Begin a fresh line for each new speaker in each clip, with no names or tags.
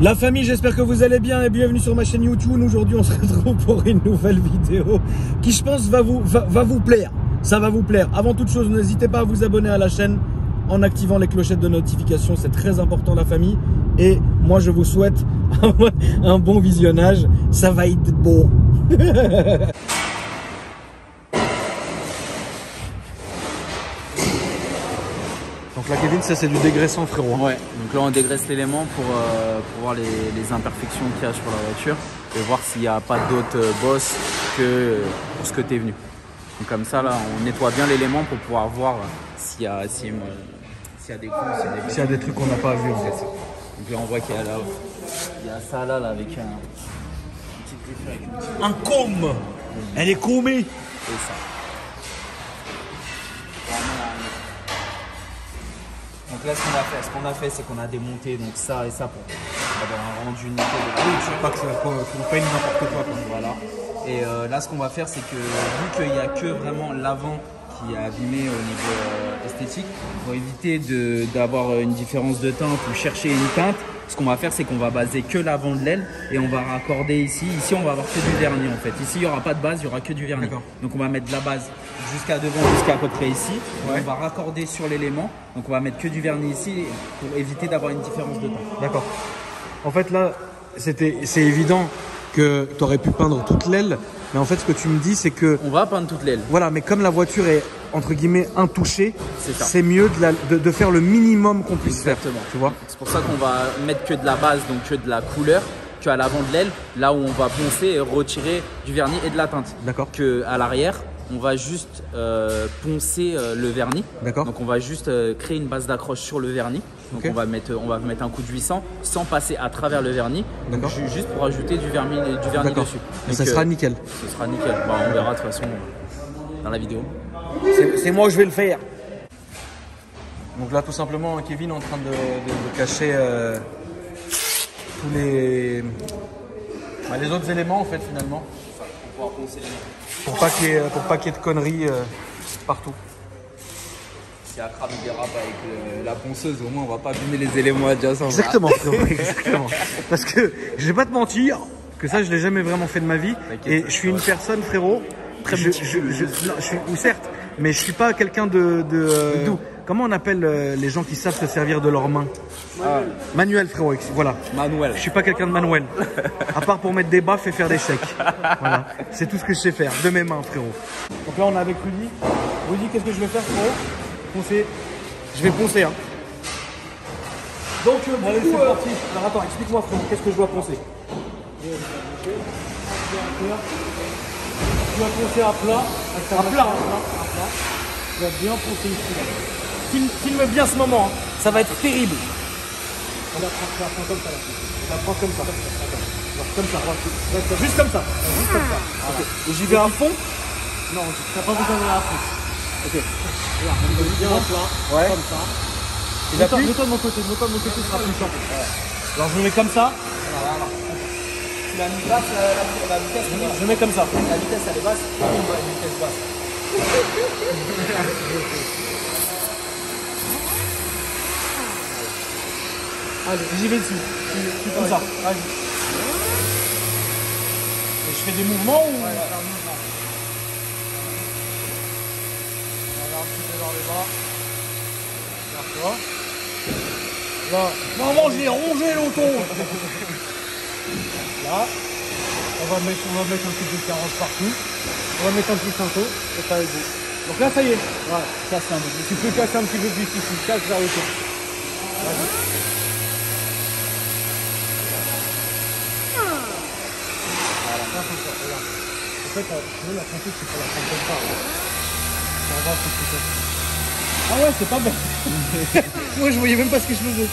La famille, j'espère que vous allez bien et bienvenue sur ma chaîne YouTube. Aujourd'hui, on se retrouve pour une nouvelle vidéo qui, je pense, va vous plaire. Ça va vous plaire. Avant toute chose, n'hésitez pas à vous abonner à la chaîne en activant les clochettes de notification. C'est très important, la famille. Et moi, je vous souhaite un bon visionnage. Ça va être beau. Donc là, Kevin, ça c'est du dégraissant, frérot.
Ouais, donc là on dégraisse l'élément pour voir les imperfections qu'il y a sur la voiture et voir s'il n'y a pas d'autres bosses que pour ce que tu es venu. Donc comme ça, là, on nettoie bien l'élément pour pouvoir voir s'il y a des coups,
s'il y a des trucs qu'on n'a pas vu en fait.
Donc là, on voit qu'il y a là, il y a ça là avec une petite griffure avec une petite...
Un comb. Elle est combée.
Et ça. Donc là, ce qu'on a fait, c'est qu'on a démonté donc ça et ça pour avoir un rendu nickel de la voiture.
Pas que tu ne payes n'importe quoi.
Voilà. Et là, ce qu'on va faire, c'est que vu qu'il n'y a que vraiment l'avant qui est abîmé au niveau esthétique, pour éviter d'avoir une différence de teinte ou chercher une teinte, ce qu'on va faire, c'est qu'on va baser que l'avant de l'aile et on va raccorder ici. Ici, on va avoir que du vernis en fait. Ici, il n'y aura pas de base, il n'y aura que du vernis. Donc, on va mettre de la base jusqu'à devant, jusqu'à à peu près ici. Ouais. On va raccorder sur l'élément. Donc, on va mettre que du vernis ici pour éviter d'avoir une différence de teinte.
D'accord. En fait, là, c'est évident que tu aurais pu peindre toute l'aile. Mais en fait, ce que tu me dis, c'est que...
On va peindre toute l'aile.
Voilà, mais comme la voiture est, entre guillemets, intouchée, c'est mieux de faire le minimum qu'on puisse faire. Tu vois.
C'est pour ça qu'on va mettre que de la base, donc que de la couleur, qu'à l'avant de l'aile, là où on va poncer et retirer du vernis et de la teinte.
D'accord.
Qu'à l'arrière, on va juste poncer le vernis.
D'accord.
Donc on va juste créer une base d'accroche sur le vernis. Donc on va mettre un coup de 800 sans passer à travers le vernis. Donc juste pour ajouter du vernis dessus.
Et ça sera nickel.
Ce sera nickel. Bah, on verra de toute façon dans la vidéo.
C'est moi, je vais le faire. Donc là, tout simplement, Kevin est en train de cacher tous les autres éléments en fait finalement.
Pour pouvoir poncer les mains.
Pour pas qu'il y ait de conneries partout.
Si à cramer des râpes avec la ponceuse, au moins on va pas abîmer les éléments adjacents.
Exactement, exactement. Parce que je vais pas te mentir, que ça je l'ai jamais vraiment fait de ma vie. Et je suis une personne, frérot, très certes, mais je suis pas quelqu'un de doux. Comment on appelle les gens qui savent se servir de leurs mains? Manuel, frérot, voilà.
Manuel.
Je suis pas quelqu'un de manuel. À part pour mettre des baffes et faire des chèques. Voilà. C'est tout ce que je sais faire, de mes mains, frérot. Donc là, on est avec Rudy. Rudy, qu'est-ce que je vais faire, frérot? Poncer. Je vais poncer, hein. Donc, allez, c'est parti. Alors, attends, explique-moi, frérot, qu'est-ce que je dois poncer? Tu dois poncer à plat. À plat. Tu dois bien poncer ici. Filme bien ce moment, hein. Ça va être terrible. On va prendre comme ça là. On va prendre comme ça. Alors, comme ça. Juste comme ça. Juste comme ça. Voilà. Okay. Et j'y vais à fond? Non, tu n'as pas besoin d'aller à fond. Ok. Regarde, on va bien à plat. Ouais. Comme ça. Et j'appuie. Mets-toi de mon côté. Ce sera plus simple. Ouais. Alors je me mets comme ça. Voilà.
Tu l'as mis basse, la vitesse.
Je mets comme ça.
La vitesse elle est basse. Une vitesse basse.
Allez, j'y vais dessus. Comme ça. Vas-y. Et je fais des mouvements ou... Ouais, faire un mouvement. On va un petit peu dans les bras. Regarde-toi. Là, normalement je l'ai rongé l'auto. Là, on va mettre un petit peu de 40 partout. On va mettre un petit cinceau et ça va être beau. Donc là, ça y est. Voilà, casse un peu. Tu peux casser un petit peu plus ici. Casse vers le tour. Vas-y. Regarde. En fait, la fontaine, c'est pour la prendre comme ça. Ça va, c'est tout. Ah ouais, c'est pas bête. Moi, je voyais même pas ce que je faisais.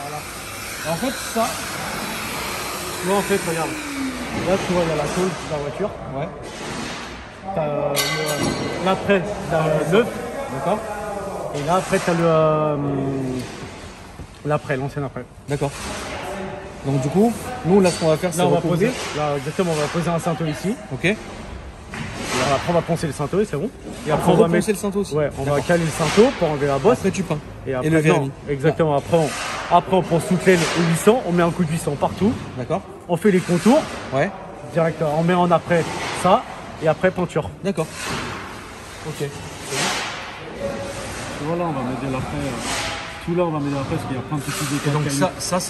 Voilà. En fait, ça... Là, en fait, regarde. Là, tu vois, il y a la tôle de la voiture. Ouais. T'as l'après, t'as neuf. D'accord. Et là, après, tu as l'après, l'ancien après. D'accord. Donc, du coup, nous, là, ce qu'on va faire, c'est poser. Là, exactement, on va poser un cinteau ici. Ok. Après, on va poncer le cinto et c'est bon.
Et après, on va poncer le cinto aussi.
Ouais, on va caler le cinto pour enlever la bosse.
Après, tu peins.
Et, après,
le vernis.
Exactement. Après, on ponce toute l'aile au 800. On met un coup de 800 partout.
D'accord.
On fait les contours.
Ouais.
Direct, on met en après ça. Et après, peinture.
D'accord. Ok.
Tu vois, là, on va mettre de l'après. Tout là, on va mettre de l'après parce qu'il y a plein de petits détails.
Et donc,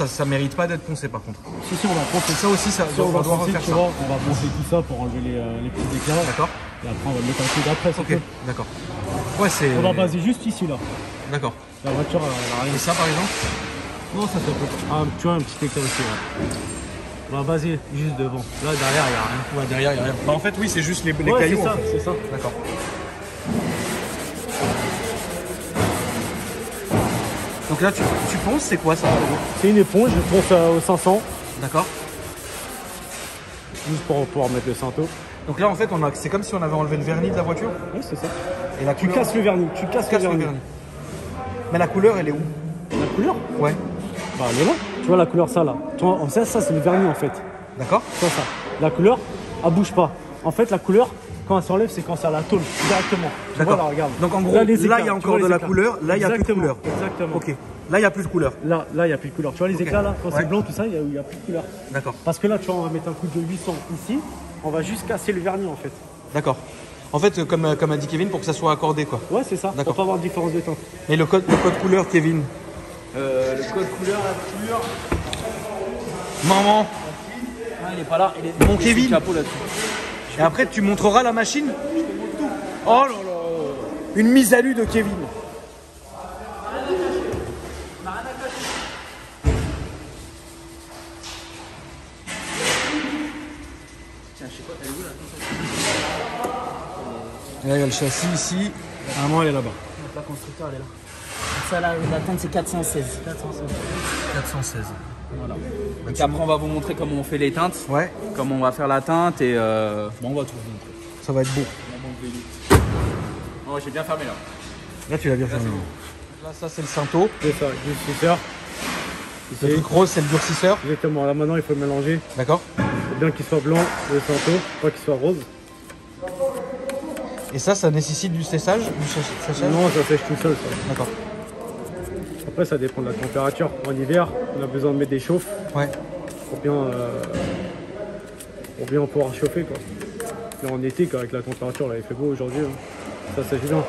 ça mérite pas d'être poncé par contre.
Si, on va poncer.
Ça aussi, ça,
Si on va
doit
poncer,
refaire
tu
ça.
vois, on va poncer tout ça pour enlever les petits éclats.
D'accord.
Et après, on va le mettre un coup d'après.
Ok, d'accord. Ouais, c'est.
On va baser juste ici, là.
D'accord.
La voiture, elle a rien.
Et ça, par exemple?
Non, ça fait pas. Ah, tu vois, un petit éclat aussi, là. On va baser juste devant. Là, derrière, il n'y a rien.
Ouais, derrière, il n'y a rien. Bah, en fait, oui, c'est juste les
Ouais,
cailloux.
c'est ça,
en fait.
c'est ça.
D'accord. Donc là, tu ponces, c'est quoi ça?
C'est une éponge, je ponce au 500.
D'accord.
Juste pour pouvoir mettre le cinto.
Donc là, en fait, c'est comme si on avait enlevé le vernis de la voiture.
Oui, c'est ça.
Et la
Tu
couleur...
casses le vernis, tu casses le vernis.
Mais la couleur, elle est où?
La couleur?
Ouais.
Bah, elle est là. Tu vois la couleur, ça là. Tu vois, ça c'est le vernis en fait.
D'accord.
Ça. La couleur, elle bouge pas. En fait, la couleur, quand elle s'enlève, c'est quand c'est à la tôle, directement. Tu vois, là, regarde.
Donc en gros, là, il y a encore de la couleur, là, il n'y a plus de couleur.
Exactement.
Ok. Là, il n'y a plus de couleur.
Là, il n'y a plus de couleur. Tu vois les éclats là, quand c'est blanc, tout ça, il n'y a plus de couleur.
D'accord.
Parce que là, tu vois, on va mettre un coup de 800 ici. On va juste casser le vernis en fait.
D'accord. En fait, comme a dit Kevin, pour que ça soit accordé, quoi.
Ouais, c'est ça. Pour pas avoir de différence de teinte.
Et le code couleur, Kevin?
Le code couleur, la couleur.
Maman.
Ah, il est pas là. Il est
Mon Kevin.
Capot là-dessus.
Et après, tu montreras la machine? Oh là là. Une mise à nu de Kevin.
Tiens, je sais pas, elle est où là?
Et là, il y a le châssis ici.
Normalement, elle est là-bas.
La constructeur, elle est là. Ça là, la teinte c'est 416.
416.
Voilà. Donc après, on va vous montrer comment on fait les teintes.
Ouais.
Comment on va faire la teinte et bon, on va tout vous montrer.
Ça va être beau.
Oh, j'ai bien fermé là.
Là, tu l'as bien fermé. Là, ça, c'est le cinto.
C'est ça, durcisseur.
Le truc rose, c'est le durcisseur.
Exactement. Là, maintenant, il faut le mélanger.
D'accord.
Il faut bien qu'il soit blanc, le cinto, pas qu'il soit rose.
Et ça nécessite du séchage? Séchage?
Non, ça sèche tout seul, ça.
D'accord.
Après, ça dépend de la température. En hiver, on a besoin de mettre des chauffes
Ouais.
pour bien pouvoir chauffer, quoi. Là, en été, avec la température, là, il fait beau aujourd'hui. Hein. Ça sèche bien.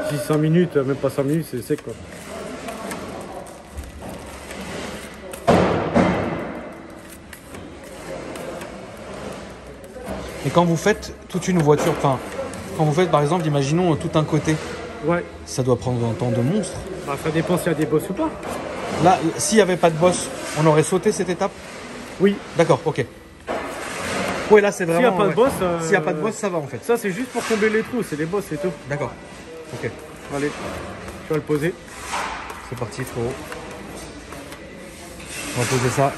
Si 5 minutes, même pas 5 minutes, c'est sec, quoi.
Et quand vous faites toute une voiture, enfin, quand vous faites par exemple, imaginons tout un côté,
Ouais.
ça doit prendre un temps de monstre.
Bah, ça dépend s'il y a des bosses ou pas.
Là, s'il n'y avait pas de bosse, on aurait sauté cette étape?
Oui.
D'accord, ok. Ouais, là c'est vraiment.
S'il n'y a pas de bosse.
S'il n'y a pas de bosse, ça va en fait.
Ça, c'est juste pour combler les trous, c'est des bosses, c'est tout.
D'accord. Ok.
Allez, tu vas le poser.
C'est parti, frérot. On va poser ça.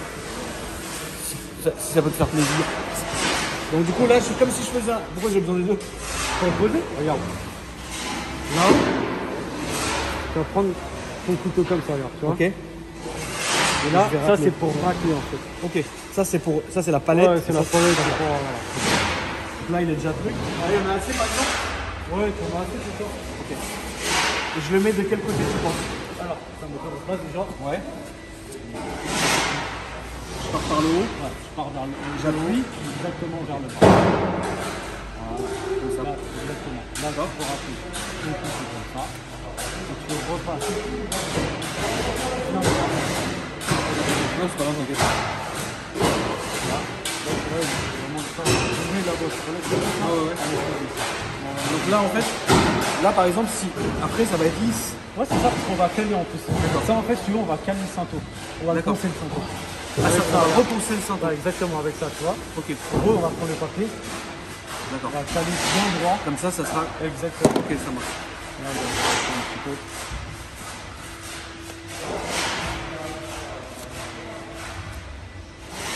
Si ça peut te faire plaisir.
Donc, du coup, là, c'est comme si je faisais un. Pourquoi j'ai besoin des deux? Pour le poser. Regarde. Là, tu vas prendre ton couteau comme ça, regarde, tu vois.
Ok.
Et là,
Je vais
ça,
racler.
c'est pour racler en fait.
Ok. Ça c'est la palette.
Ouais, c'est la palette.
Ok.
Voilà.
Là il est déjà truc.
Ah, il y en a assez maintenant? Ouais, tu en as assez, c'est ça.
Ok.
Et je le mets de quel côté tu penses? Alors, ça me fait place déjà.
Ouais.
Je pars par le haut. Ouais, je pars vers le haut. J'appuie exactement vers le bas. Voilà, comme ça. Là, exactement. Là, d'accord, pour rappeler. Donc, c'est comme ça. Et tu repasses.
Non, c'est pas grave, t'inquiète. Donc là en fait, là par exemple, si après ça va être lisse.
Ouais, c'est ça, parce qu'on va caler en plus. Ça, en fait, si tu veux, on va caler le cinto. On va
D'accord.
poncer le cinto.
Ah, ça va repousser le cinto.
Ouais, exactement, avec ça, tu vois.
Ok.
En gros, on va prendre le papier,
D'accord.
on va caler bien droit.
Comme ça sera.
Exactement.
Ok, ça marche.
Là, on va faire un petit peu.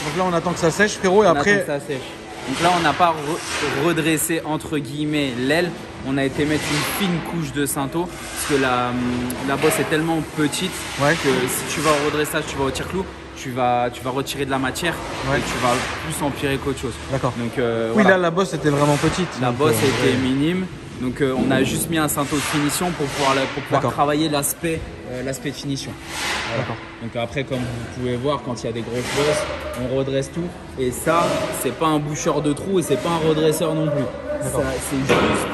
Donc là on attend que ça sèche, frérot, et après.
Ça sèche. Donc là, on n'a pas redressé entre guillemets l'aile. On a été mettre une fine couche de cinto parce que la bosse est tellement petite
Ouais.
que si tu vas au redressage, tu vas au tire-clou, tu vas retirer de la matière
Ouais.
et tu vas plus empirer qu'autre chose.
D'accord.
Donc
Oui,
voilà.
là, la bosse était vraiment petite.
La
donc,
bosse était minime. Donc on a juste mis un cinto de finition pour pouvoir
D'accord.
travailler l'aspect de finition. Voilà.
D'accord.
Donc après, comme vous pouvez voir, quand il y a des grosses bosses, on redresse tout. Et ça, c'est pas un boucheur de trou et c'est pas un redresseur non plus.
D'accord.
C'est juste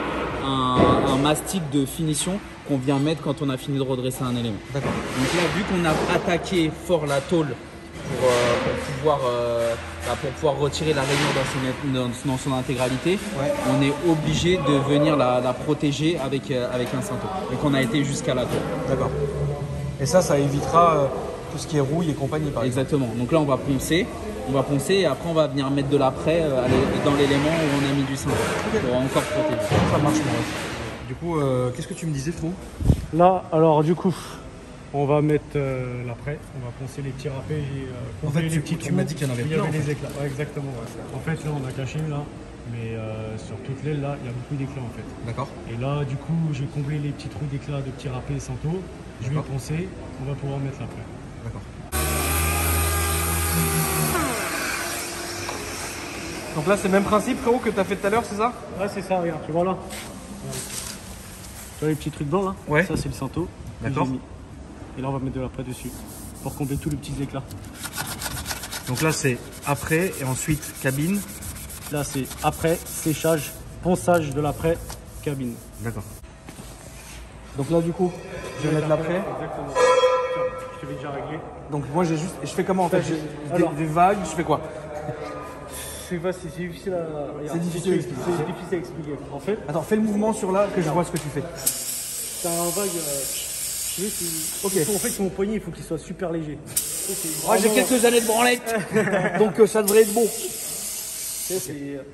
un mastic de finition qu'on vient mettre quand on a fini de redresser un élément.
D'accord.
Donc là, vu qu'on a attaqué fort la tôle pour pouvoir retirer la rainure dans son intégralité,
Ouais.
on est obligé de venir la protéger avec un cinto. Donc on a été jusqu'à la tôle.
D'accord. Et ça évitera tout ce qui est rouille et compagnie, par exemple.
Exactement. Donc là, on va poncer. Et après, on va venir mettre de l'après dans l'élément où on a mis du cinto pour encore protéger.
Ça marche, Maurice. Du coup, qu'est-ce que tu me disais, Frou?
Là, alors du coup, on va mettre l'après, on va poncer les petits râpés et
En fait,
les petits
tu
trous
m'as dit qu'il y en avait
où il y
plein,
avait
en
des éclats. Ouais, exactement. Ouais. En fait, là, on a caché là, mais sur toute l'aile, là, il y a beaucoup d'éclats en fait.
D'accord.
Et là, du coup, j'ai comblé les petits trous d'éclats de petits râpés Santo. Je vais
D'accord.
poncer, on va pouvoir mettre l'après.
D'accord. Donc là, c'est le même principe, frérot, que tu as fait tout à l'heure, c'est ça?
Ouais, c'est ça, regarde, tu vois là. Tu vois les petits trucs blancs là?
Ouais.
Ça, c'est le Santo. que
D'accord.
j'ai mis. Et là, on va mettre de l'après dessus pour combler tous les petits éclats.
Donc là, c'est après et ensuite cabine.
Là, c'est après, séchage, ponçage de l'après, cabine.
D'accord. Donc là, du coup, je vais mettre l'après.
Exactement. Tiens, je te l'ai déjà réglé.
Donc moi, je fais comment en fait?
Alors-
Des vagues, je fais quoi?
C'est difficile à regarde,
difficile à expliquer.
C'est difficile à expliquer. En fait,
Attends, fais le mouvement sur là, que je vois ce que tu fais.
t'as un vague. Tu veux,
Ok.
en fait, mon poignet, il faut qu'il soit super léger.
Moi, j'ai quelques années de branlette, donc ça devrait être bon.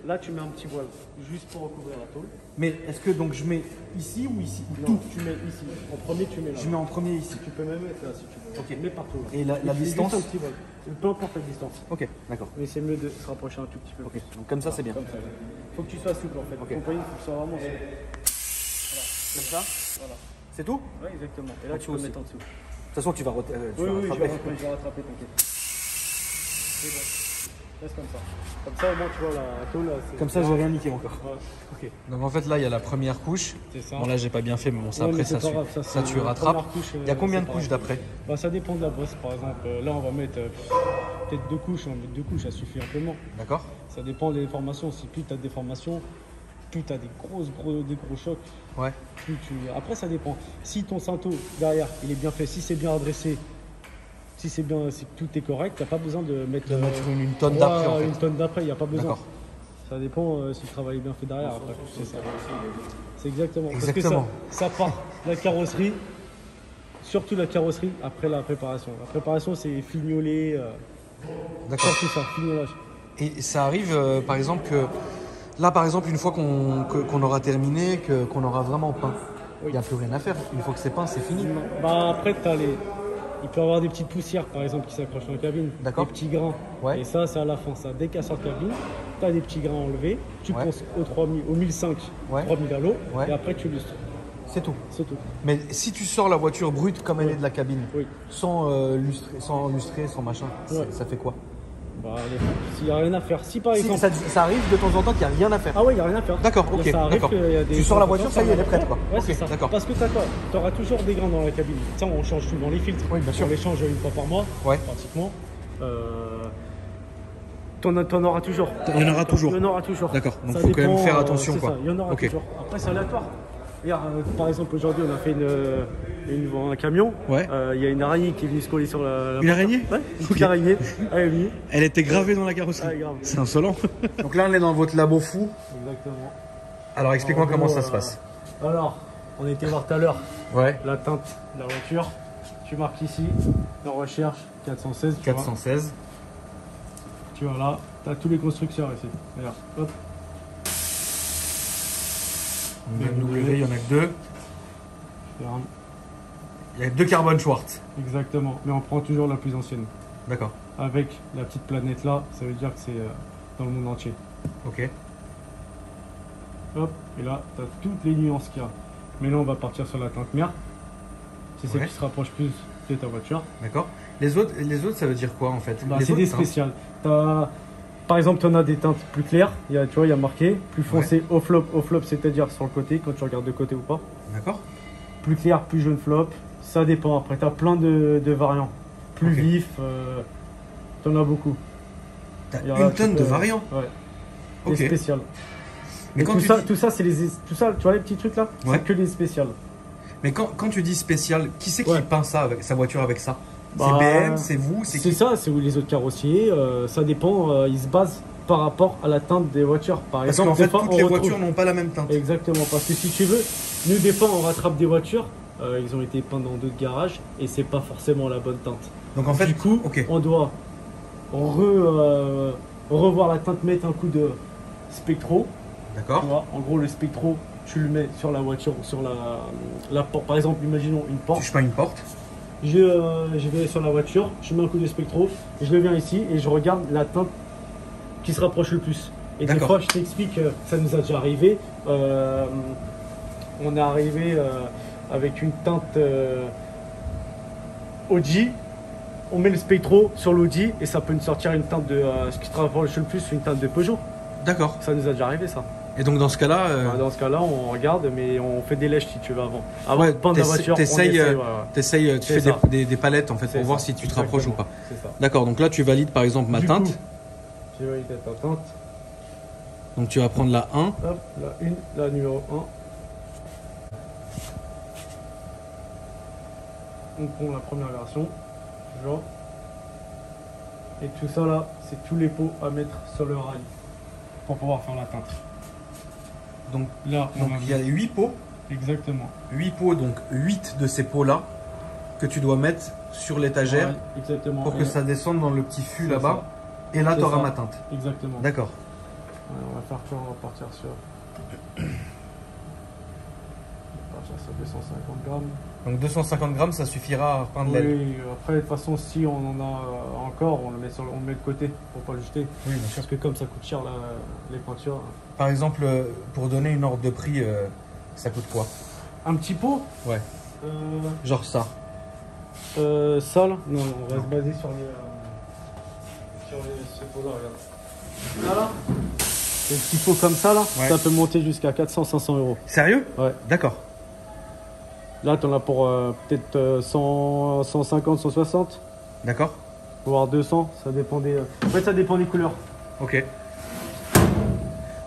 Là, tu mets un petit voile, juste pour recouvrir la tôle.
Mais est-ce que donc je mets ici ou ici?
Non, tu mets ici. En premier, tu mets là.
Je mets en premier ici.
Tu peux même mettre là si tu veux.
Ok.
Mets partout. Là.
Et la
Tu fais
distance?
juste un petit voile. Peu importe la distance.
Ok, d'accord.
Mais c'est mieux de se rapprocher un tout petit peu.
Ok, donc comme ça, c'est bien.
Comme ça. Faut que tu sois souple en fait.
Ok.
Ton poignet, il faut que ce soit vraiment souple.
Comme ça?
Voilà.
C'est tout?
Ouais, exactement. Et là,
En
tu
dessous
peux
aussi.
mettre en dessous.
De toute façon, tu vas, tu
Oui,
vas
oui,
rattraper.
je vais rattraper, t'inquiète. C'est bon. Laisse comme ça. Comme ça, au moins, tu vois, la tôle.
Comme ça, j'ai rien niqué encore.
Ouais. Ok.
Donc en fait, là, il y a la première couche.
C'est ça.
Bon, là, j'ai pas bien fait, mais bon, ça
Ouais,
après,
mais
ça,
c'est pas grave, ça,
ça
c'est
tu
la
rattrapes.
première couche,
Il y a combien de
c'est
couches
pareil.
d'après?
Bah, ça dépend de la bosse, par exemple. Là, on va mettre peut-être 2 couches. On va mettre 2 couches, ça suffit amplement.
D'accord?
Ça dépend des formations. Si plus tu as des formations, plus tu as des gros chocs.
Ouais.
Plus tu... Après, ça dépend. Si ton cinto derrière, il est bien fait, si c'est bien adressé, si c'est bien, si tout est correct, tu n'as pas besoin de mettre,
De mettre une tonne d'après, en fait.
Une tonne d'après, il n'y a pas besoin.
D'accord.
Ça dépend si le travail est bien fait derrière. Après, c'est ça. C'est exactement.
Exactement.
Parce que ça part la carrosserie, surtout la carrosserie, après la préparation. La préparation, c'est fignoler,
D'accord.
surtout ça, fignolage.
Et ça arrive, par exemple, que là, par exemple, une fois qu'on aura terminé, qu'on aura vraiment peint, il n'y a plus rien à faire. Une fois que c'est peint, c'est fini.
Bah, après, il peut y avoir des petites poussières, par exemple, qui s'accrochent dans la cabine.
D'accord.
Des petits grains.
Ouais.
Et ça, c'est à la fin. Ça, dès qu'elle sort de cabine, tu as des petits grains enlevés. Tu
Ouais.
ponces au 3000, au 1005,
Ouais.
3000 à l'eau.
Ouais.
Et après, tu lustres.
C'est tout.
C'est tout.
Mais si tu sors la voiture brute comme elle est de la cabine,
Oui.
sans lustrer, sans machin,
Ouais.
ça fait quoi?
Bah, allez, s'il n'y a rien à faire. Si par
Si,
exemple.
ça arrive de temps en temps qu'il n'y a rien à faire.
Ah ouais, il n'y a rien à faire.
D'accord, ok,
Ça arrive
d'accord.
qu'il y a des-
Tu sors la voiture, ça y est, elle est prête, quoi.
Ouais,
Ok,
c'est ça.
d'accord.
Parce que tu auras toujours des grains dans la cabine. Ça, on change souvent les filtres.
Oui, bien sûr.
On les change une fois par mois,
Ouais.
pratiquement. T'en auras toujours.
Il y en aura toujours.
Il y en aura toujours.
D'accord, donc
Ça
faut quand même
dépend,
faire attention,
c'est
quoi.
ça, il y en aura
Ok.
toujours. Après, c'est aléatoire. Regarde, par exemple, aujourd'hui, on a fait un camion.
Ouais.
Il y a une araignée qui est venue se coller sur la
Une araignée?
Ouais, une
Ok.
petite araignée. Elle est venue.
Elle était gravée dans la carrosserie.
Ah, grave.
C'est insolent. Donc là, on est dans votre labo fou.
Exactement.
Alors explique-moi
En
comment
gros,
ça se passe.
Alors, on était voir tout à l'heure
Ouais.
la teinte de la voiture. Tu marques ici, en recherche 416. Tu vois.
416.
Tu vois là, tu as tous les constructeurs ici. Regarde, hop.
BMW, il y en a que deux.
Regarde.
Il y a que deux carbone Schwartz.
Exactement, mais on prend toujours la plus ancienne.
D'accord.
Avec la petite planète là, ça veut dire que c'est dans le monde entier.
Ok.
Hop, et là, tu as toutes les nuances qu'il y a. Mais là, on va partir sur la teinte mère. C'est celle
Ouais.
qui se rapproche plus de ta voiture.
D'accord. Les autres, ça veut dire quoi en fait?
Bah,
Les
c'est
autres
des
teintes.
spéciales. Par exemple, tu en as des teintes plus claires. Tu vois, il y a marqué plus foncé au flop. Au flop, c'est-à-dire sur le côté, quand tu regardes de côté ou pas.
D'accord.
Plus clair, plus jaune flop. Ça dépend. Après, tu as plein de variants. Plus
Ok.
vif, tu en as beaucoup.
T'as
Il y a-
une
tu
tonne de
peux-
variants.
Ouais.
Ok.
Des spéciales.
Mais
Et
quand
tout
tu
ça,
dis-
tout ça, c'est tout ça, tu vois les petits trucs là,
Ouais.
c'est que les spéciales.
Mais quand tu dis spécial, qui c'est qui
Ouais.
peint ça avec sa voiture avec ça?
Bah,
C'est BM, c'est vous, c'est
C'est
qui?
ça, c'est où les autres carrossiers. Ça dépend. Ils se basent par rapport à la teinte des voitures. Par
Parce
exemple,
qu'en
des
fait,
fois,
toutes
on
les
retrouve-
voitures n'ont pas la même teinte.
Exactement, parce que si tu veux, nous des fois on rattrape des voitures, ils ont été peints dans d'autres garages et c'est pas forcément la bonne teinte.
Donc en fait,
Du coup,
ok.
on doit revoir la teinte, mettre un coup de spectro. Tu
D'accord.
vois, en gros, le spectro, tu le mets sur la voiture, sur la porte. Par exemple, imaginons une porte.
Tu peins une porte.
Je vais sur la voiture, je mets un coup de spectro, je le viens ici et je regarde la teinte qui se rapproche le plus. Et des
D'accord.
fois, je t'explique, ça nous a déjà arrivé. On est arrivé avec une teinte Audi. On met le spectro sur l'Audi et ça peut nous sortir une teinte de. Ce qui se rapproche le plus, une teinte de Peugeot.
D'accord.
Ça nous a déjà arrivé, ça.
Et donc dans ce cas-là,
Bah, dans ce cas-là, on regarde, mais on fait des lèches si tu veux avant. Avant
ouais,
de peindre la voiture, on
t'essayes,
essaie, ouais.
t'essayes, tu
C'est
fais
ça.
des palettes en fait
C'est
pour voir
ça,
si tu te rapproches ou pas.
C'est ça.
D'accord. Donc là, tu valides par exemple ma
Du
teinte.
coup, j'ai validé ta teinte.
Donc tu vas prendre la 1.
Hop, la numéro 1. On prend la première version, toujours. Et tout ça là, c'est tous les pots à mettre sur le rail pour pouvoir faire la teinte.
Donc
Là,
donc il y a 8 pots.
exactement.
8 pots, donc 8 de ces pots-là que tu dois mettre sur l'étagère
Ouais, exactement.
pour que
Et
ça descende dans le petit fût
c'est
là-bas. Et là,
C'est
tu auras
ça.
ma teinte.
Exactement.
D'accord.
Ouais, on va faire quoi? On va partir sur. On va partir sur 250 grammes.
Donc 250 grammes, ça suffira à peindre l'aile.
Oui, après, de toute façon, si on en a encore, on le met de côté pour pas le jeter.
Oui, bien sûr.
Parce que comme ça coûte cher les peintures.
Par exemple, pour donner une ordre de prix, ça coûte quoi?
Un petit pot
Ouais.
euh,
Genre ça.
Ça là? Non, on va se baser sur ce pot là, regarde. Là là, les petits pots comme ça là,
Ouais.
ça peut monter jusqu'à 400-500 euros.
Sérieux?
Ouais.
D'accord.
Là, t'en as pour peut-être 100, 150, 160,
D'accord.
voire 200. Ça dépend des. En fait, ça dépend des couleurs.
Ok.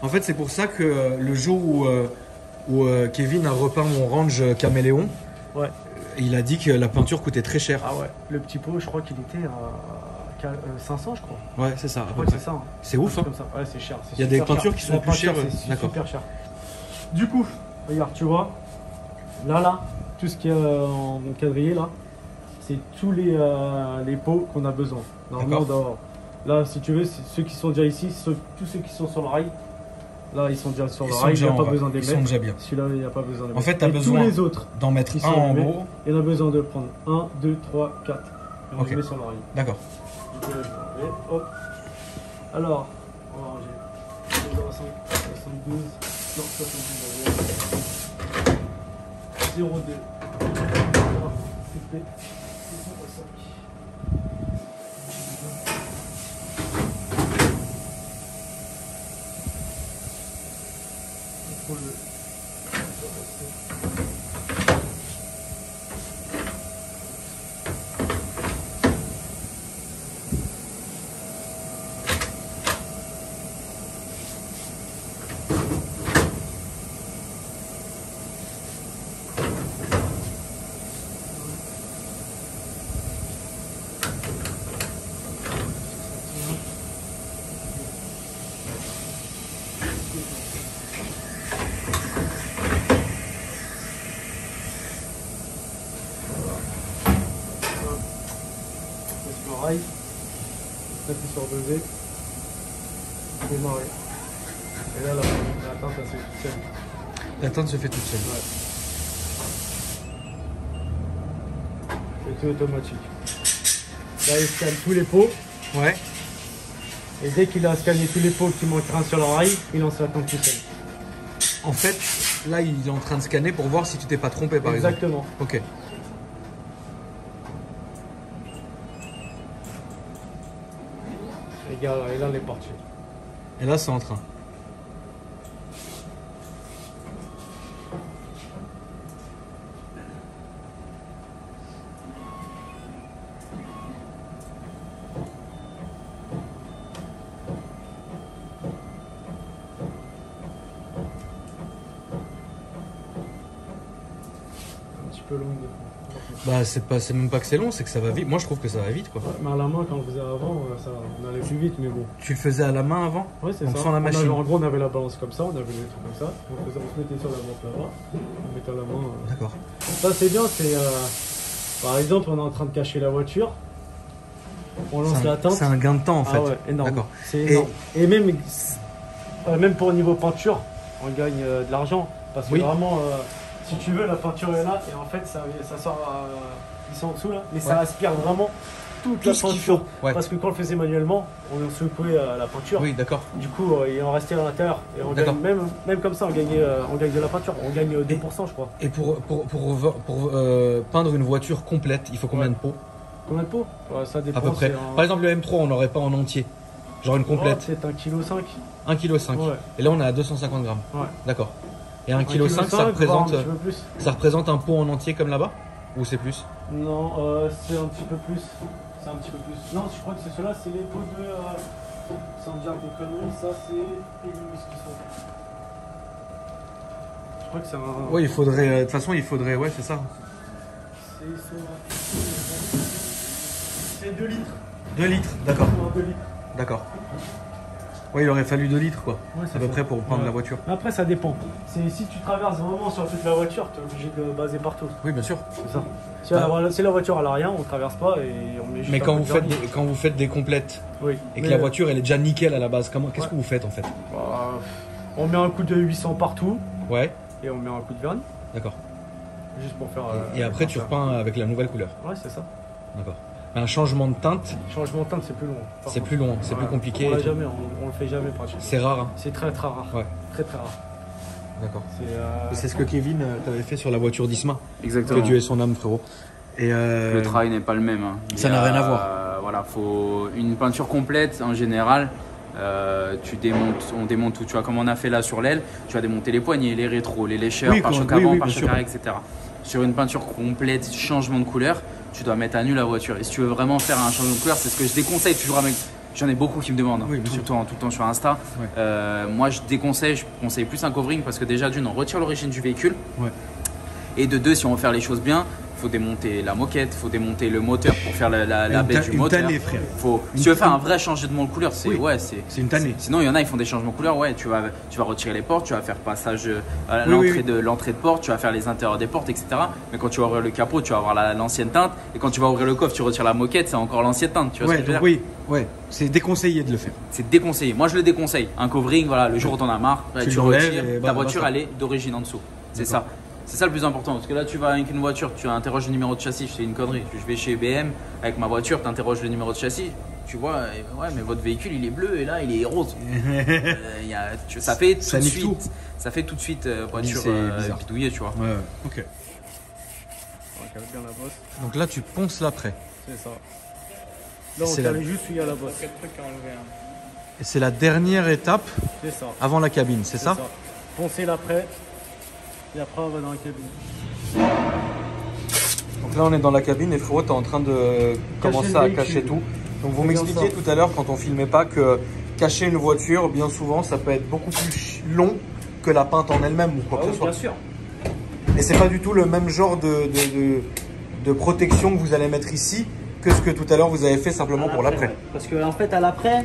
En fait, c'est pour ça que le jour où Kevin a repeint mon range caméléon,
Ouais.
il a dit que la peinture coûtait très cher.
Ah ouais. Le petit pot, je crois qu'il était à 500, je crois.
Ouais, c'est ça. à
Je
peu
crois que
près.
c'est ça. Hein.
C'est ouf, hein?
Comme ça. Ouais, c'est cher.
Il y a des
super
peintures
cher.
qui sont
La
plus
peinture,
chères,
c'est
d'accord.
super cher. Du coup, regarde, tu vois, là, tout ce qui est en quadrillé, là, c'est tous les pots qu'on a besoin. Normalement, là, si tu veux, c'est ceux qui sont déjà ici, tous ceux qui sont sur le rail, là, ils sont déjà sur le rail, il n'y a pas besoin de les
Ils sont
mettre.
déjà bien.
Celui-là, il n'y a pas besoin de les
En
mettre.
fait, t'as
Et
besoin
tous les autres,
d'en mettre
qui
un
sont
en
levés,
gros.
il y en a besoin de prendre 1, 2, 3, 4. Et on
Ok.
les met sur le rail.
D'accord.
Du coup, là, je vais enlever. Hop. Alors, on va ranger. 0,5, 72, non, 72, 0,2. Voilà, coupé. 0,5. Contrôle. Sur le rail, appuie sur 2V, démarrer. Et là, la teinte, elle se fait toute seule.
La teinte se fait toute seule.
C'est tout automatique. Là, il scanne tous les pots.
Ouais.
Et dès qu'il a scanné tous les pots qui manquent un sur le rail, il lance la teinte tout seul.
En fait, là, il est en train de scanner pour voir si tu t'es pas trompé, par exemple.
Exactement.
Ok.
Et là, elle est partie.
Et là, c'est en train.
Un petit peu longue.
Bah, c'est même pas que c'est long, c'est que ça va vite. Moi, je trouve que ça va vite, quoi.
Mais à la main, quand on faisait avant, on allait plus vite, mais bon.
Tu le faisais à la main avant?
Ouais, c'est
Donc
ça.
sans la machine.
En gros, on avait la balance comme ça, on avait les trucs comme ça. On se mettait sur la balance là-bas, on mettait à la main.
D'accord.
Ça, c'est bien, c'est. Par exemple, on est en train de cacher la voiture. On lance la tente.
C'est un gain de temps, en fait.
Ah ouais, énorme.
D'accord.
C'est énorme. Et même pour au niveau peinture, on gagne de l'argent. Parce que
Oui.
vraiment, si tu veux, la peinture est là et en fait, ça sort ici en dessous là. Mais ça aspire vraiment toute
Tout
la
ce qu'il
peinture.
faut. Ouais.
Parce que quand on le faisait manuellement, on secouait la peinture.
Oui, d'accord.
Du coup, il en restait à l'intérieur. Et on
D'accord.
gagne, même comme ça, on gagne de la peinture. On gagne 2%, je crois.
Et pour peindre une voiture complète, il faut combien de pots?
Combien de pots? Ouais, ça dépend.
À peu près. Par exemple, le M3, on n'aurait pas en entier. Genre une complète.
C'est 1,5 kg.
1,5 kg.
Ouais.
Et là, on est à 250 grammes.
Ouais.
D'accord. Et 1,5 kg, ça
voire
représente,
un petit peu plus.
ça représente un pot en entier comme là-bas? Ou c'est plus?
Non, c'est un petit peu plus. C'est un petit peu plus. Non, je crois que c'est ceux-là, c'est les pots de. Sans dire des conneries, ça c'est les qui sont. Je crois que c'est un.
Oui, il faudrait. De toute façon, il faudrait. Ouais, c'est ça.
C'est 2 litres.
2 litres, d'accord.
Non, 2 litres.
D'accord. Oui, il aurait fallu 2 litres, quoi.
Ouais,
à peu près pour prendre la voiture.
Mais après, ça dépend. Si tu traverses vraiment sur toute la voiture, tu es obligé de baser partout.
Oui, bien sûr.
C'est ça. Si la voiture elle a rien, on traverse pas et on met juste.
Mais
un
quand
peu
vous,
de
faites
vernis.
quand vous faites des complètes
Oui.
et que
Mais,
la voiture elle est déjà nickel à la base, qu'est-ce
Ouais.
que vous faites en fait?
On met un coup de 800 partout
Ouais,
et on met un coup de vernis.
d'accord.
Juste pour faire.
Et après, tu
pour faire.
repeins avec la nouvelle couleur.
Ouais, c'est ça.
D'accord. Un changement de teinte,
Changement de teinte, c'est plus long. par
c'est
contre.
plus long, c'est
Ouais.
plus compliqué.
On
et
l'a
tout.
jamais, on le fait jamais pratiquement.
C'est rare, hein.
C'est très très rare.
Ouais.
Très très rare.
D'accord.
C'est
C'est ce que Kevin t'avait fait sur la voiture d'Isma.
Exactement.
Que Dieu ait son âme, frérot. Et
Le travail n'est pas le même. Hein.
Ça n'a rien à voir.
Voilà, faut une peinture complète en général. On démonte tout. Tu vois, comme on a fait là sur l'aile, tu vas démonter les poignées, les rétros, les lécheurs,
Oui,
pare-choc
oui,
avant,
oui,
pare-choc
bien sûr.
arrière, etc. Sur une peinture complète, changement de couleur, tu dois mettre à nu la voiture. Et si tu veux vraiment faire un changement de couleur, c'est ce que je déconseille toujours avec. J'en ai beaucoup qui me demandent,
Oui, bien
tout
sûr.
le temps sur Insta.
Ouais.
Moi, je conseille plus un covering parce que déjà, d'une, on retire l'origine du véhicule.
Ouais.
Et de deux, si on veut faire les choses bien, il faut démonter la moquette, il faut démonter le moteur pour faire la baie du
une
moteur.
tannée, frère.
Si tu veux faire un vrai changement de couleur, c'est
C'est une tannée.
Sinon, il y en a, ils font des changements de couleur. Ouais, tu vas retirer les portes, tu vas faire passage à
Oui,
l'entrée de porte, tu vas faire les intérieurs des portes, etc. Mais quand tu vas ouvrir le capot, tu vas avoir l'ancienne teinte. Et quand tu vas ouvrir le coffre, tu retires la moquette, c'est encore l'ancienne teinte. Tu vois ce
Ouais,
que je veux
donc
dire
oui, ouais. C'est déconseillé de le faire.
C'est déconseillé. Moi, je le déconseille. Un covering, voilà, le jour où t'en as marre,
Tu
tu
l'enlèves
retires.
et
Ta
bah,
voiture,
basta.
elle est d'origine en dessous. C'est ça. C'est ça le plus important. Parce que là, tu vas avec une voiture, tu interroges le numéro de châssis, c'est une connerie. Je vais chez BM avec ma voiture, tu interroges le numéro de châssis. Tu vois, ouais, mais votre véhicule, il est bleu et là, il est rose. Ça fait tout
Ça
de
nique
suite.
tout.
Ça fait tout de suite voiture
C'est bizarre.
bidouillée, tu vois.
Ouais, ok.
On cale bien la bosse.
Donc là, tu ponces l'après.
C'est ça. Là, on
C'est
cale
la-
juste où il y a la bosse.
Et c'est la dernière étape
C'est ça.
avant la cabine, c'est ça?
Poncer l'après. Et après, on va dans la cabine.
Donc là, on est dans la cabine et frérot, t'es en train de commencer
le
à
véhicule.
cacher tout. Donc vous
C'est bien
m'expliquiez
ça.
tout à l'heure quand on filmait pas que cacher une voiture, bien souvent, ça peut être beaucoup plus long que la peinte en elle-même ou quoi que ce soit.
sûr.
Et c'est pas du tout le même genre de protection que vous allez mettre ici que ce que tout à l'heure vous avez fait simplement pour l'après.
Ouais. Parce qu'en fait, à l'après,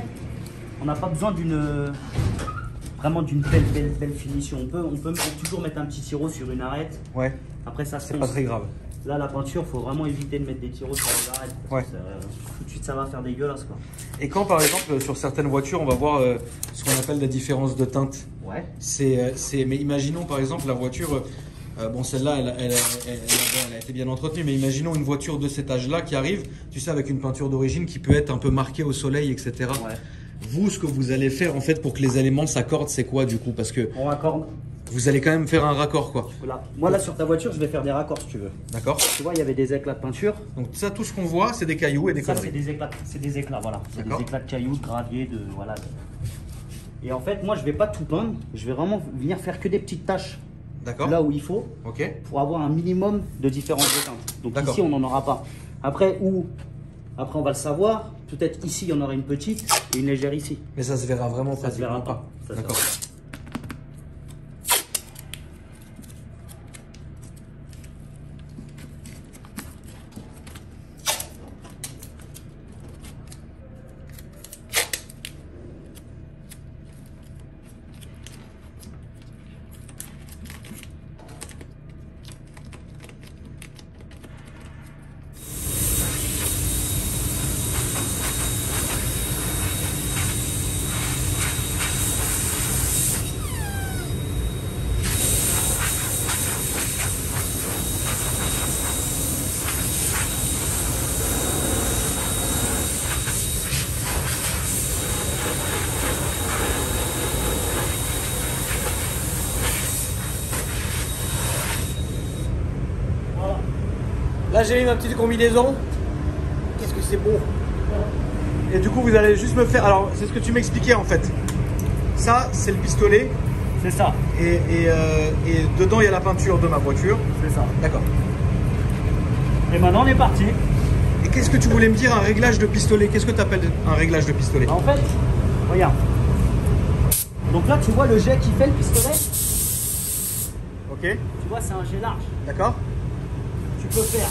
on n'a pas besoin vraiment d'une belle finition. On peut toujours mettre un petit tiro sur une arête.
Ouais,
Après, ça se
c'est pas
fonce.
très grave.
Là, la peinture, faut vraiment éviter de mettre des tiros sur les arêtes. Parce
Ouais.
que tout de suite, ça va faire dégueulasse, quoi.
Et quand par exemple sur certaines voitures on va voir ce qu'on appelle la différence de teinte,
Ouais.
mais imaginons par exemple la voiture, bon celle-là elle a été bien entretenue, mais imaginons une voiture de cet âge-là qui arrive, tu sais avec une peinture d'origine qui peut être un peu marquée au soleil, etc.
Ouais.
Vous, ce que vous allez faire en fait pour que les éléments s'accordent, c'est quoi du coup? Parce que
On raccorde
Vous allez quand même faire un raccord, quoi.
Voilà. Moi, là, sur ta voiture, je vais faire des raccords si tu veux.
D'accord.
Tu vois, il y avait des éclats de peinture.
Donc ça, tout ce qu'on voit, c'est des cailloux et des
Ça,
conneries.
c'est des éclats, voilà. C'est des
D'accord.
éclats de cailloux, de gravier, de voilà. Et en fait, moi, je vais pas tout peindre. Je vais vraiment venir faire que des petites taches
D'accord.
là où il faut
Ok.
pour avoir un minimum de différences de teintes. Donc
D'accord.
ici, on n'en aura pas. Après, on va le savoir. Peut-être ici, il y en aura une petite et une légère ici.
Mais ça se verra vraiment
Ça se verra
pratiquement
pas. Ça se
D'accord.
verra.
Là, j'ai mis ma petite combinaison. Qu'est-ce que c'est beau. Et du coup, vous allez juste me faire. Alors, c'est ce que tu m'expliquais en fait. Ça, c'est le pistolet.
C'est ça.
Et dedans, il y a la peinture de ma voiture.
C'est ça.
D'accord.
Et maintenant, on est parti.
Et qu'est-ce que tu voulais me dire, un réglage de pistolet? Qu'est-ce que tu appelles un réglage de pistolet?
En fait, regarde. Donc là, tu vois le jet qui fait le pistolet.
Ok.
Tu vois, c'est un jet large.
D'accord.
Tu peux faire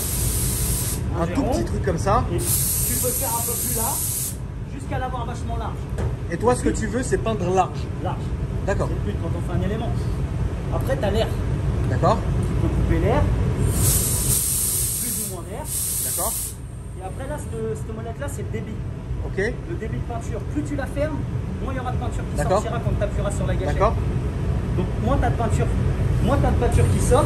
Un
jet
tout
rond,
petit truc comme ça.
et tu peux faire un peu plus large jusqu'à l'avoir vachement large.
Et toi, ce que tu veux, c'est peindre large.
Large.
D'accord.
C'est le but quand on fait un élément. Après, tu as l'air.
D'accord.
Tu peux couper l'air, plus ou moins d'air.
D'accord.
Et après, là, cette molette-là, c'est le débit.
Ok.
Le débit de peinture. Plus tu la fermes, moins il y aura de peinture qui
D'accord.
sortira quand tu appuieras sur la gâchette.
D'accord.
Donc, moins tu as de peinture qui sort.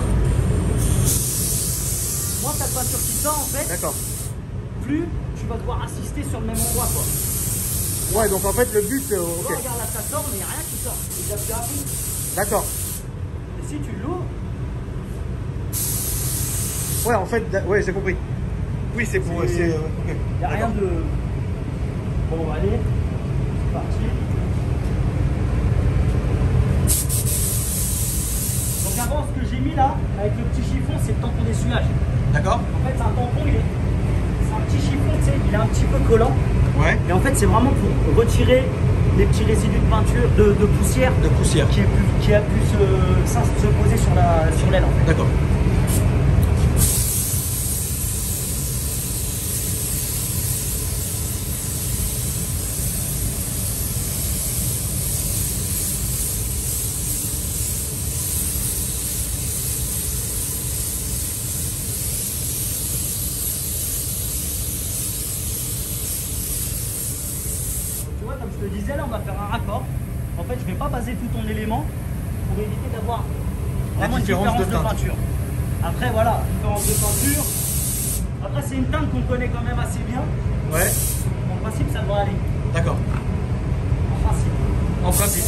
Moins tu as de peinture qui sort, en fait,
D'accord.
plus tu vas devoir assister sur le même endroit, quoi.
Ouais, donc en fait, le but.
Tu vois,
Ok.
regarde là, ça sort, mais il n'y a rien qui sort. Et j'appuie à fond.
D'accord.
Et si tu l'ouvres,
Ouais, en fait, ouais, j'ai compris. Oui, c'est pour.
C'est-
Ok.
il n'y a rien
D'accord.
de. Bon, allez, c'est parti. Donc avant, ce que j'ai mis là, avec le petit chiffon, c'est le tampon d'essuyage.
D'accord.
En fait, c'est un tampon, c'est un petit chiffon, tu sais, il est un petit peu collant.
Ouais.
Et en fait, c'est vraiment pour retirer les petits résidus de peinture, de poussière,
De poussière.
qui a pu se poser sur l'aile, en fait.
D'accord.
Tu vois, comme je te disais, là, on va faire un raccord. En fait, je ne vais pas baser tout ton élément pour éviter d'avoir vraiment une
différence
différence
de
de
teinte.
peinture. Après, voilà, différence de peinture. Après, c'est une teinte qu'on connaît quand même assez bien.
Ouais.
En principe, ça devrait aller.
D'accord.
En principe.
En principe.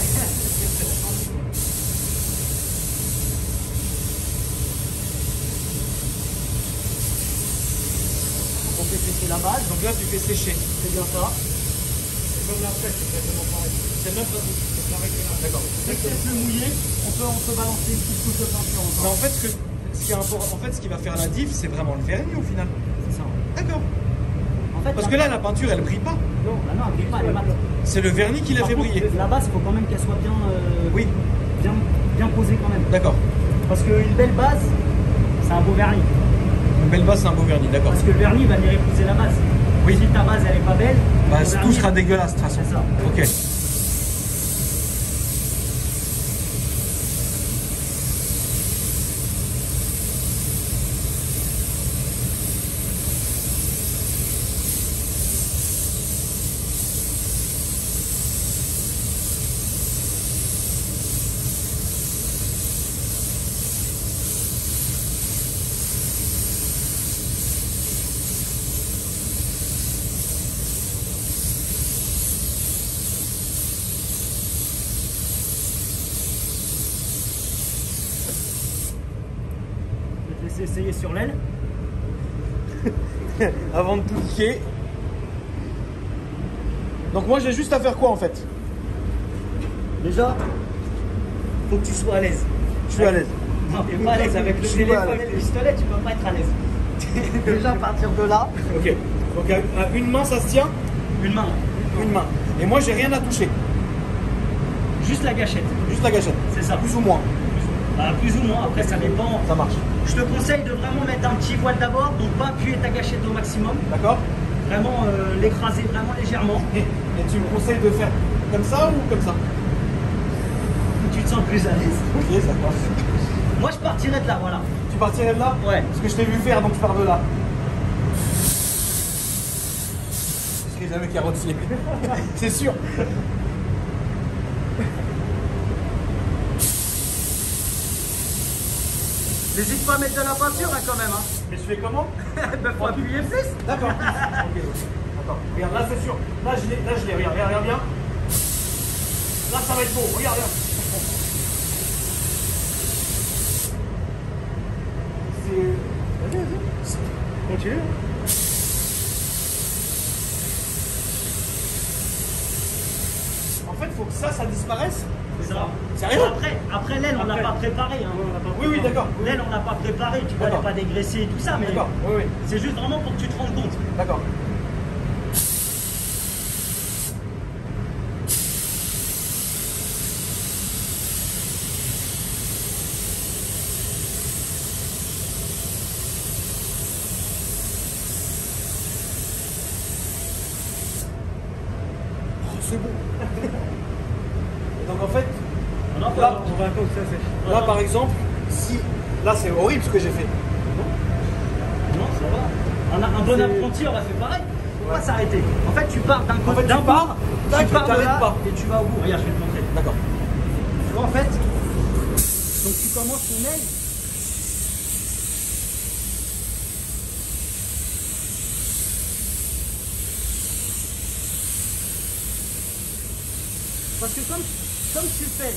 On fait sécher la base,
Donc là, tu fais sécher.
c'est bien ça.
C'est comme la fraise, c'est exactement pareil. C'est le même principe. C'est pareil que là. D'accord.
Dès que c'est le mouillé, on peut balancer une petite couche de peinture
Mais
encore.
en fait, ce qui va faire la diff, c'est vraiment le vernis au final.
C'est ça.
D'accord.
En fait,
Parce que là, la peinture, elle brille pas.
non, elle brille pas, elle est mate.
C'est le vernis qui l'a
Par
fait
contre,
briller.
la base, il faut quand même qu'elle soit bien,
Oui.
bien posée quand même.
D'accord.
Parce qu'une belle base, c'est un beau vernis.
Une belle base, c'est un beau vernis. D'accord.
Parce que le vernis va venir épouser la base.
Oui.
Si ta base elle est pas belle,
Bah,
ton
tout
vernis,
sera dégueulasse de toute façon.
c'est ça.
Ok.
essayer sur l'aile.
Avant de tout niquer. Donc moi j'ai juste à faire quoi en fait?
Déjà, faut que tu sois à l'aise.
Je suis à l'aise.
Non, t'es pas à l'aise avec le
Je suis pas à
téléphone
l'aise.
et le pistolet, tu peux pas être à l'aise. Déjà, à partir de là,
Ok. Donc à une main ça se tient?
une main,
Une main. Et moi j'ai rien à toucher.
juste la gâchette.
Juste la gâchette.
C'est ça.
Plus ou moins.
Bah, plus ou moins, après ça dépend.
Ça marche.
Je te conseille de vraiment mettre un petit voile d'abord, donc pas appuyer ta gâchette au maximum.
D'accord?
Vraiment l'écraser vraiment légèrement.
Et tu me conseilles de faire comme ça ou comme ça?
Tu te sens plus à l'aise.
Ok, ça passe.
Moi je partirais de là, voilà.
Tu partirais de là?
Ouais.
Parce que je t'ai vu faire donc je pars de là. Je serai jamais carottier. C'est sûr.
N'hésite pas à mettre de la peinture hein, quand même. Hein.
Mais je fais comment?
Ben, faut appuyer plus.
D'accord. Ok. Attends. Regarde, là c'est sûr. Là je l'ai. Regarde bien. Là ça va être beau. Regarde. C'est. Vas-y. Continue. En fait, faut que ça disparaisse.
C'est ça.
Sérieux?
Après l'aile, on l'a
Après.
pas préparé. Hein.
Oui, d'accord.
L'aile, on l'a pas préparé. Tu vois, elle n'est
D'accord.
pas dégraissée et tout ça, mais
D'accord. Oui.
c'est juste vraiment pour que tu te rendes compte.
D'accord. Oh, c'est bon. Et donc en fait,
Non,
là,
on va attendre que ça sèche.
là par exemple, si là c'est horrible ce que j'ai fait.
Non, ça va. Un bon
C'est-
apprenti aurait fait pareil. Faut pas s'arrêter. En fait, tu pars d'un
En
côté,
fait,
d'un
tu pars,
bout,
tac,
tu pars de
t'arrêtes
là
pas.
et tu vas au bout. Regarde, je vais te montrer.
D'accord.
Tu vois, en fait, donc tu commences ton aile. Parce que comme tu le fais,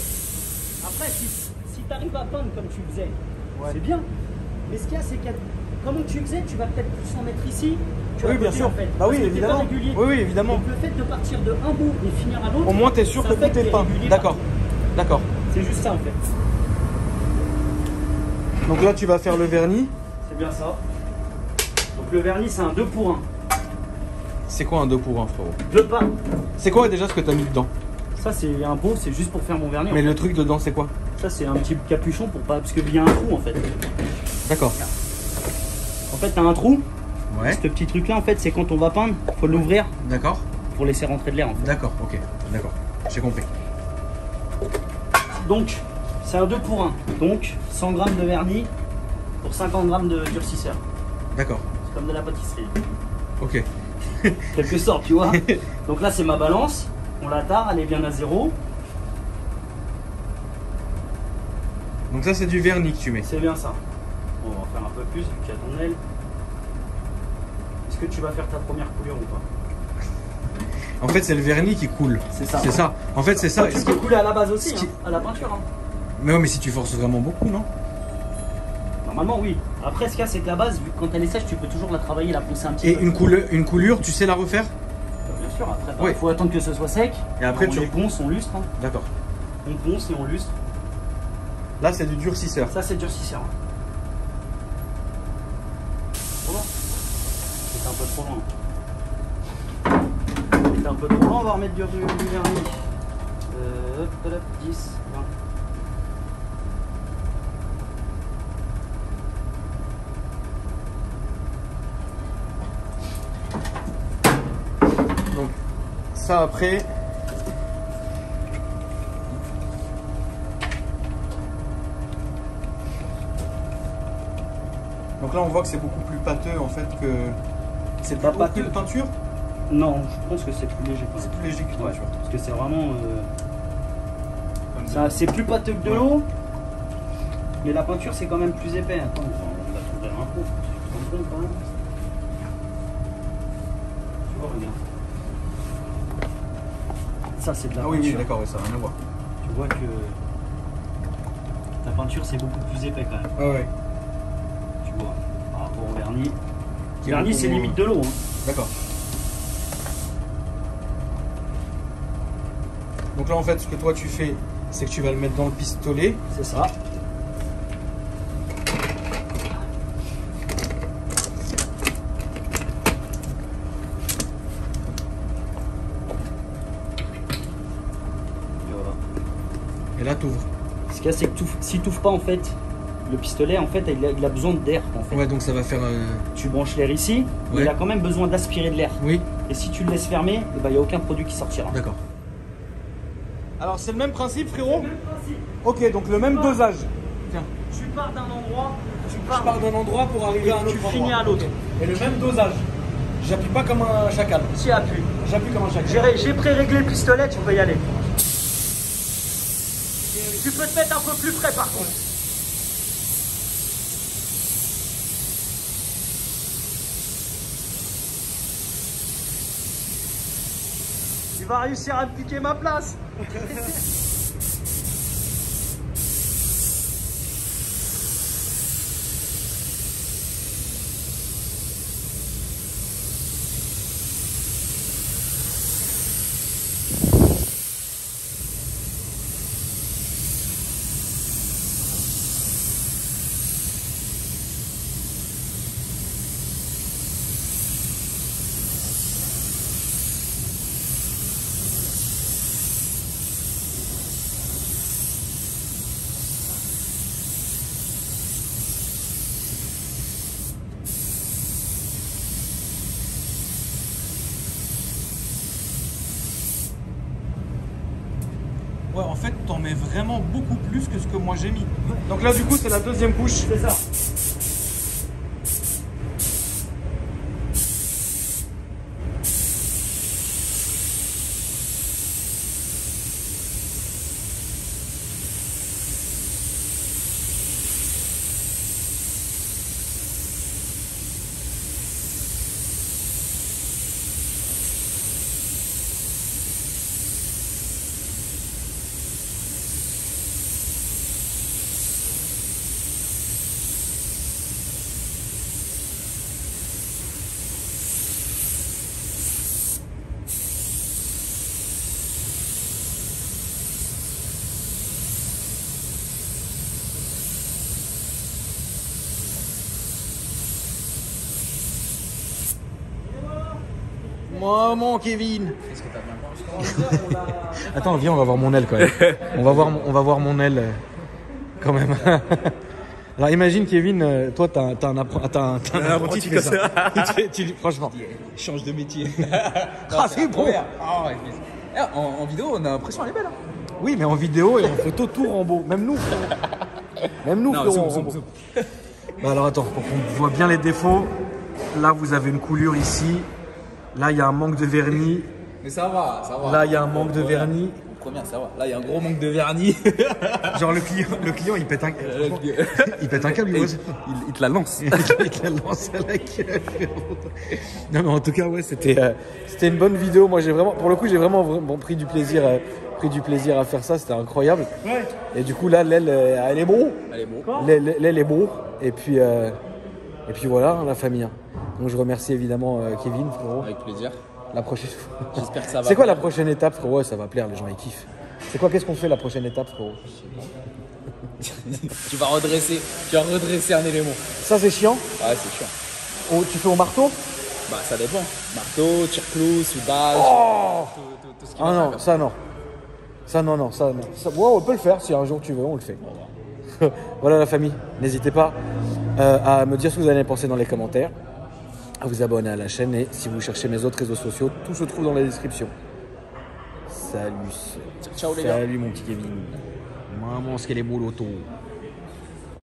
après, si tu arrives à peindre comme tu faisais, c'est bien. Mais ce qu'il y a, c'est que comment tu faisais, tu vas peut-être plus en mettre ici. Tu vas
Oui, bien
côté,
sûr.
en fait.
Bah oui,
Parce que t'es
évidemment.
pas régulier.
Oui, évidemment.
Donc le fait de partir de un bout et finir à l'autre,
Au moins t'es sûr
ça
que
fait
tout est
t'es
peint.
régulier
D'accord.
partout.
D'accord.
C'est juste ça en fait.
Donc là tu vas faire le vernis.
C'est bien ça. Donc le vernis, c'est un 2 pour 1.
C'est quoi un 2 pour 1 frérot?
Je pas.
C'est quoi déjà ce que t'as mis dedans?
Ça, c'est un pot, c'est juste pour faire mon vernis.
Mais le truc dedans c'est quoi?
Ça, c'est un petit capuchon pour pas. Parce qu'il y a un trou en fait.
D'accord.
En fait, t'as un trou.
Ouais.
Ce petit truc là, en fait, c'est quand on va peindre, faut l'ouvrir
D'accord.
pour laisser rentrer de l'air en fait.
D'accord, ok. D'accord. J'ai compris.
Donc, c'est un 2 pour 1. Donc, 100 grammes de vernis pour 50 grammes de durcisseur.
D'accord.
C'est comme de la pâtisserie.
Ok.
Quelque sorte, tu vois. Donc là, c'est ma balance. On la tare, elle est bien à 0.
Donc ça c'est du vernis que tu mets.
C'est bien ça. Bon, on va faire un peu plus vu qu'il y a ton aile. Est-ce que tu vas faire ta première coulure ou pas?
En fait c'est le vernis qui coule.
C'est ça.
C'est ça. En fait c'est ça.
Tu peux couler à la base aussi,
ce qui-
hein, à la peinture. Hein.
Mais ouais, mais si tu forces vraiment beaucoup, non?
Normalement, oui. Après, ce qu'il y a, c'est que la base, vu que quand elle est sèche, tu peux toujours la travailler, la pousser un petit
Et
peu.
une coulure, tu sais la refaire?
Bien sûr, après, il
Oui.
faut attendre que ce soit sec.
Et après,
on
tu-
les ponce, on lustre. Hein.
D'accord.
On ponce et on lustre.
Là c'est du durcisseur.
Ça, c'est durcisseur. Trop loin. C'est un peu trop loin. C'est un peu trop loin, on va remettre du vernis. Hop, hop, 10, 20.
Donc ça après. Donc là on voit que c'est beaucoup plus pâteux en fait que. C'est
Pas
pas
pâteux.
de peinture?
Non, je pense que c'est plus léger.
C'est plus léger que
Ouais,
peinture.
parce que c'est vraiment.
Comme
Ça, c'est plus pâteux que de
Ouais.
l'eau, mais la peinture c'est quand même plus épais. Attends, on va t'ouvrir un pot, tu te rends compte quand même. Tu vois, regarde. Ça c'est de la
Ah oui, oui,
peinture.
d'accord, ouais, ça n'a rien à voir.
Tu vois que la peinture c'est beaucoup plus épais quand même.
Ah ouais.
Tu vois, par rapport au vernis.
Qui
Le vernis,
est
c'est
beaucoup-
limite de l'eau. Hein.
D'accord. Donc là, en fait, ce que toi tu fais, c'est que tu vas le mettre dans le pistolet.
C'est ça. Et voilà.
Et là, tu ouvres.
Ce qu'il y a, c'est que si tu n'ouvres pas, en fait, le pistolet, en fait, il a besoin d'air. En fait.
Ouais, donc ça va faire.
Tu branches l'air ici, mais
Ouais.
il a quand même besoin d'aspirer de l'air.
Oui,
Et si tu le laisses fermer, il n'y a aucun produit qui sortira.
d'accord. Alors, c'est le même principe, frérot? Ok, donc le même dosage. Tiens.
Tu pars d'un endroit, tu
Je
pars
pars d'un endroit pour arriver
et
à un autre
tu
endroit.
finis à l'autre.
Et le même dosage. J'appuie pas comme un chacal.
Tu appuies.
J'appuie comme un chacal.
J'ai pré-réglé le pistolet, tu peux y aller. Tu peux te mettre un peu plus près par contre. Tu vas réussir à me piquer ma place.
Ouais, en fait, t'en mets vraiment beaucoup plus que ce que moi j'ai mis. Donc là, du coup, c'est la deuxième couche.
C'est ça.
Maman, Kevin. Attends, viens, on va voir mon aile quand même. on va voir mon aile quand même. Alors imagine, Kevin, toi, t'as un apprenti qui fait ça. Franchement.
Change de métier.
Ah, c'est bon.
En vidéo, on a l'impression elle est belle. Hein.
Oui, mais en vidéo et en photo, tout Rambo. Même nous, frérot. Même nous, frérot, Rambo. Bah alors attends, pour qu'on voit bien les défauts, là vous avez une coulure ici, là il y a un manque de vernis,
Mais ça va, ça va.
là il y a un manque de vernis.
En première, ça va. Là, il y a un gros manque de vernis.
Genre le client il pète un, il pète un câble,
Il te la lance.
il te la lance à la gueule, frérot. Non mais en tout cas ouais, c'était une bonne vidéo. Moi j'ai vraiment, pour le coup j'ai vraiment pris du plaisir à faire ça, c'était incroyable.
Ouais.
Et du coup là l'aile elle est bon.
Elle est bon.
L'aile est bon. Et puis voilà, la famille. Donc je remercie évidemment Kevin, frérot.
Avec plaisir.
La prochaine fois.
J'espère que ça va.
C'est quoi la prochaine étape, frérot? Ouais, ça va plaire, les gens ils kiffent. C'est quoi, qu'est-ce qu'on fait la prochaine étape, frérot?
Tu vas redresser un élément.
Ça c'est chiant.
Ouais, c'est chiant.
Tu fais au marteau?
Bah, ça dépend. Marteau, tire-clou, soudage.
Oh
tout ce qui
Ah
va
non,
faire.
ça non. Ça non. Ça, ouais, on peut le faire si un jour tu veux, on le fait. Voilà la famille. N'hésitez pas à me dire ce que vous allez penser dans les commentaires, à vous abonner à la chaîne et si vous cherchez mes autres réseaux sociaux, tout se trouve dans la description. Salut.
Ciao les gars.
Salut mon petit Kevin. Maman, ce qu'elle est beau l'auto.